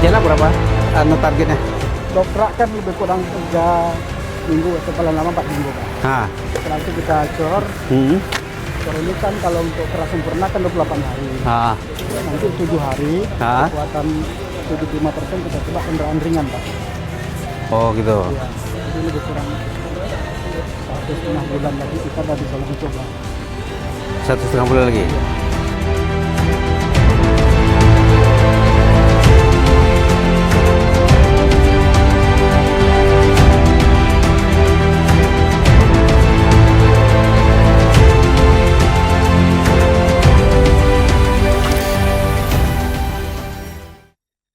Kerjanya berapa? Targetnya? Doprak kan lebih kurang 3 minggu atau paling lama 4 minggu Pak. Nah. Setelah itu kita cor. Cor ini kan kalau untuk keras sempurna kan 28 hari. Nanti 7 hari. Kekuatan 75% kita coba kendaraan ringan Pak. Oh gitu. Ya, jadi lebih kurang 1,5 bulan lagi kita udah bisa langsung coba. 1,5 bulan lagi? Ya.